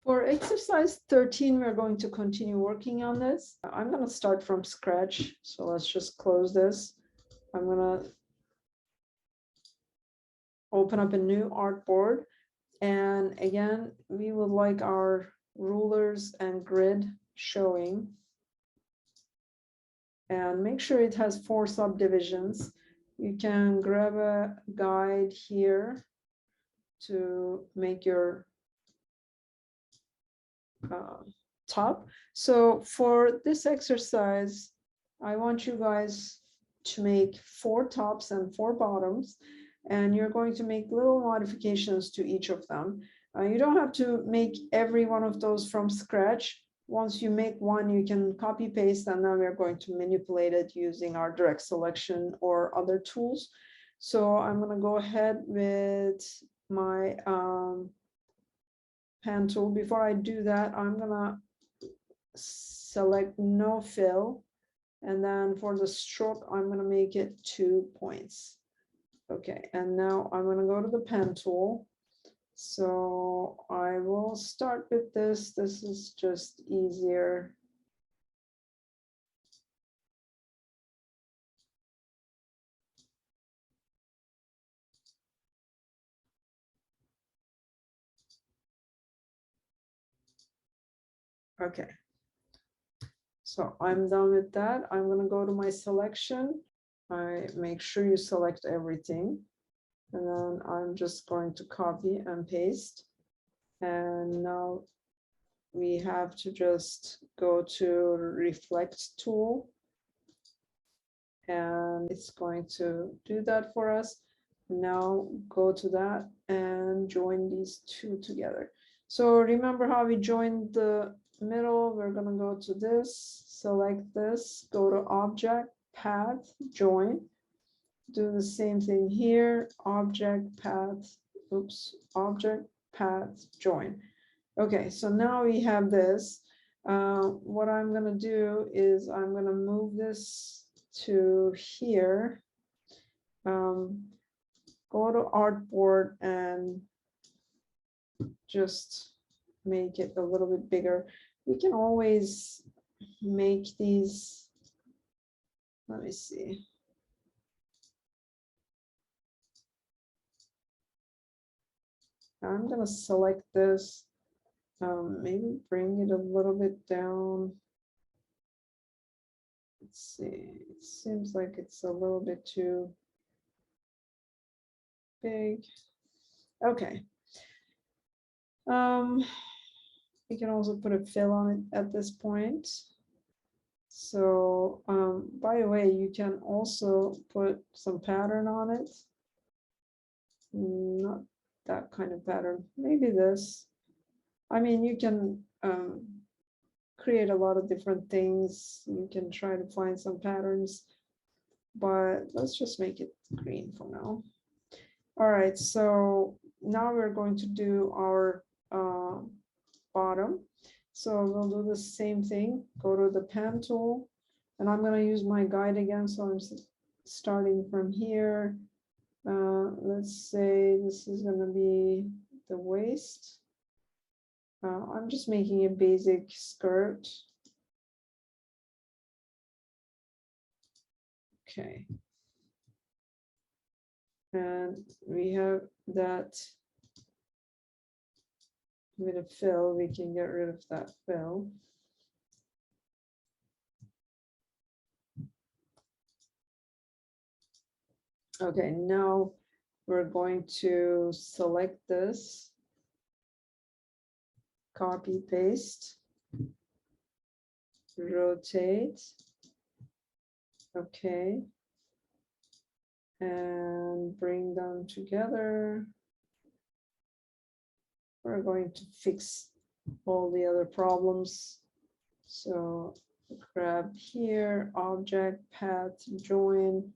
For exercise 13, we're going to continue working on this. I'm going to start from scratch. So let's just close this. I'm going to open up a new artboard. And again, we would like our rulers and grid showing. And make sure it has 4 subdivisions. You can grab a guide here to make your top. So for this exercise, I want you guys to make 4 tops and 4 bottoms, and you're going to make little modifications to each of them. You don't have to make every one of those from scratch. Once you make one, you can copy paste, and then we're going to manipulate it using our direct selection or other tools. So I'm going to go ahead with my pen tool. Before I do that, I'm going to select no fill, and then for the stroke I'm going to make it 2 points. Okay, and now I'm going to go to the pen tool. So I will start with this. This is just easier. Okay, so I'm done with that. I'm going to go to my selection. I make sure you select everything, and then I'm just going to copy and paste. And now we have to just go to reflect tool, and it's going to do that for us. Now go to that and join these 2 together. So remember how we joined the middle? We're going to go to this, select this, go to object, path, join. Do the same thing here, object, path, object, path, join. Okay, so now we have this. What I'm going to do is I'm going to move this to here. Go to artboard and just make it a little bit bigger. We can always make these. Let me see. I'm going to select this. Maybe bring it a little bit down. Let's see. It seems like it's a little bit too big. Okay. We can also put a fill on it at this point. So by the way, you can also put some pattern on it. Not that kind of pattern, maybe this. I mean, you can create a lot of different things. You can try to find some patterns, but let's just make it green for now. All right, so now we're going to do our bottom. So we'll do the same thing. Go to the pen tool, and I'm going to use my guide again. So I'm starting from here. Let's say this is going to be the waist. I'm just making a basic skirt. Okay. And we have that with a fill. We can get rid of that fill. Okay, now we're going to select this, copy, paste, rotate. Okay. And bring them together. We're going to fix all the other problems. So grab here, object, path, join,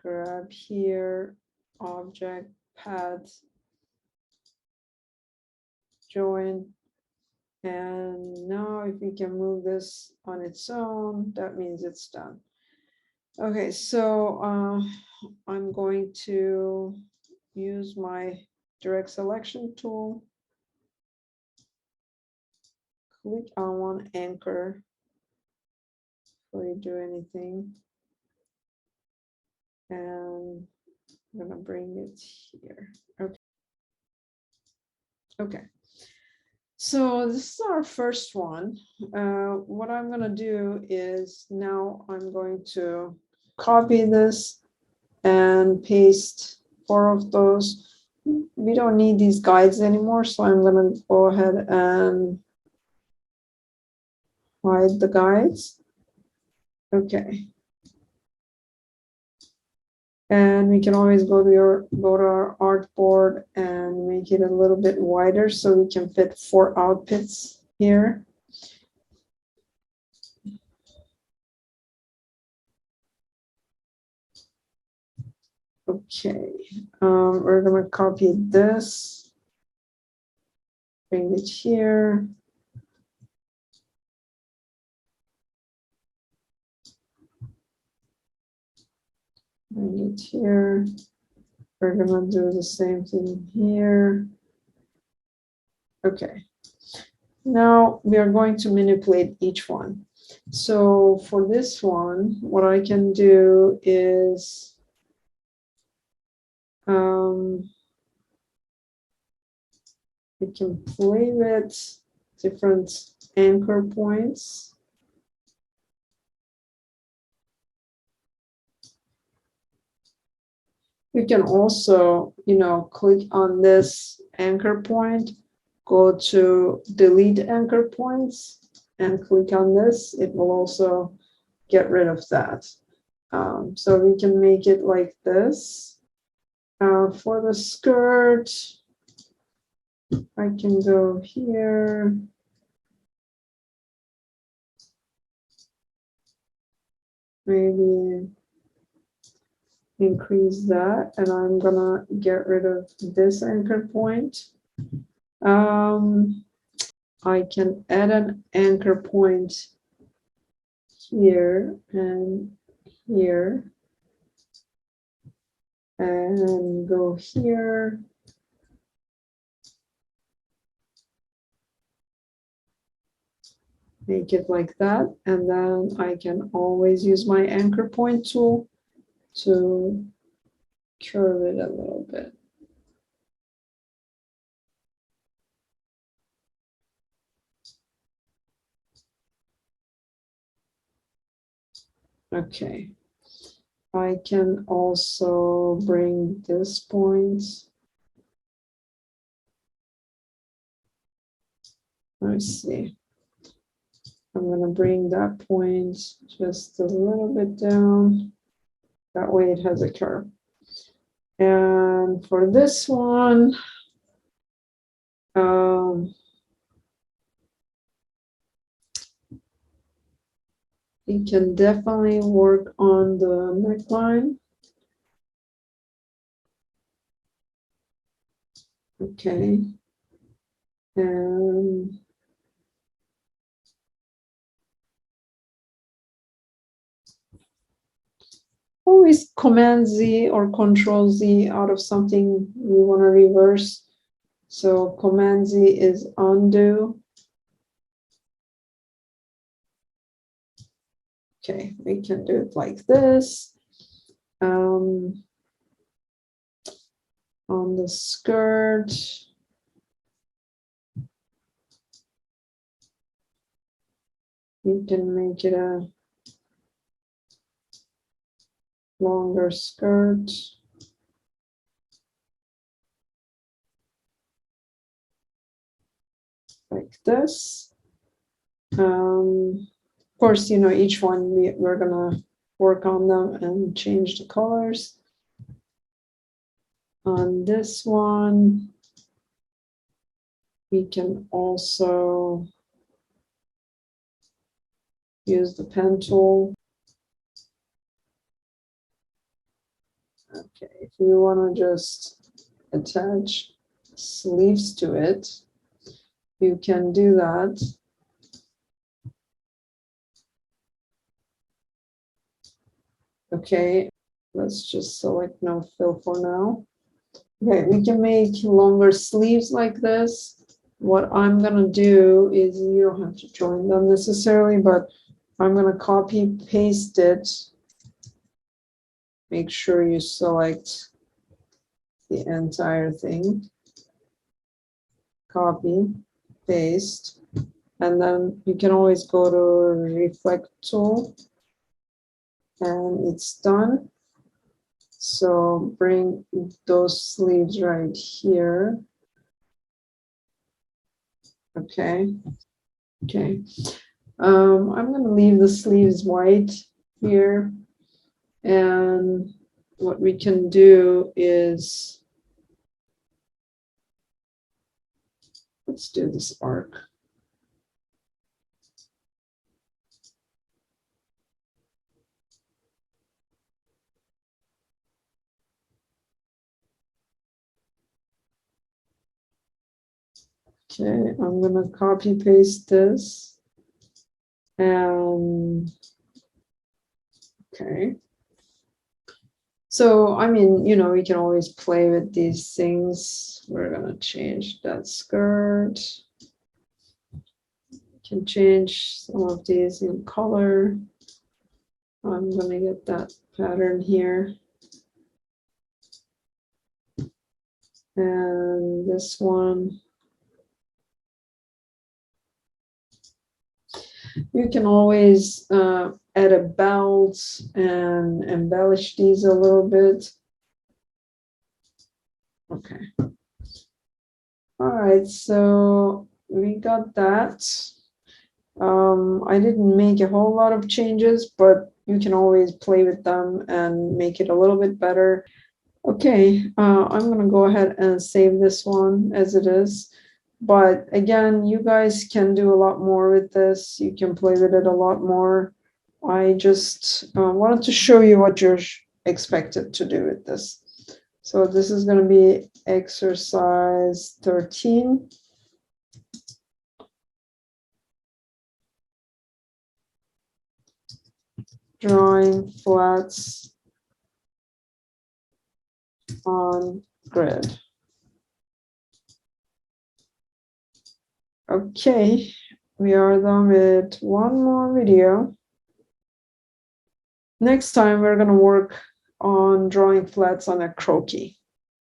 grab here, object, path, join. And now if we can move this on its own, that means it's done. Okay, so I'm going to use my direct selection tool. click on one anchor before you do anything. And I'm gonna bring it here. Okay. Okay. So this is our first one. What I'm gonna do is now I'm going to copy this and paste 4 of those. We don't need these guides anymore, so I'm gonna go ahead and hide the guides. Okay. And we can always go to our artboard and make it a little bit wider so we can fit 4 outfits here. Okay, we're gonna copy this, bring it here. Bring it here. We're gonna do the same thing here. Okay. Now we are going to manipulate each one. So for this one, what I can do is we can play with different anchor points. You can also, click on this anchor point, go to delete anchor points, and click on this. It will also get rid of that. So we can make it like this. For the skirt, I can go here. Maybe increase that, and I'm gonna get rid of this anchor point. I can add an anchor point here and here, and go here. Make it like that, and then I can always use my anchor point tool to curve it a little bit. Okay. I can also bring this point. Let's see. I'm going to bring that point just a little bit down. That way it has a curve. And for this one, we can definitely work on the neckline. Okay. And always Command Z or Control Z out of something we want to reverse. So Command Z is undo. Okay, we can do it like this. On the skirt, we can make it a longer skirt. Like this. Of course, each one we're gonna work on them and change the colors. On this one, we can also use the pen tool. Okay, if you want to just attach sleeves to it, you can do that. Okay, let's just select no fill for now. Okay, we can make longer sleeves like this. what I'm gonna do is, you don't have to join them necessarily, but I'm gonna copy paste it. Make sure you select the entire thing. Copy, paste, and then you can always go to reflect tool, and it's done. So bring those sleeves right here. Okay. Okay. I'm going to leave the sleeves white here. And what we can do is, let's do this arc. Okay, I'm going to copy paste this. And okay. So, I mean, you know, we can always play with these things. We're going to change that skirt. Can change some of these in color. I'm going to get that pattern here. And this one. You can always add a belt and embellish these a little bit. Okay. All right, so we got that. I didn't make a whole lot of changes, but you can always play with them and make it a little bit better. Okay, I'm gonna go ahead and save this one as it is. But again, you guys can do a lot more with this. You can play with it a lot more. I just wanted to show you what you're expected to do with this. So this is going to be exercise 13. Drawing flats on grid. Okay, we are done with one more video. Next time we're going to work on drawing flats on a croquis.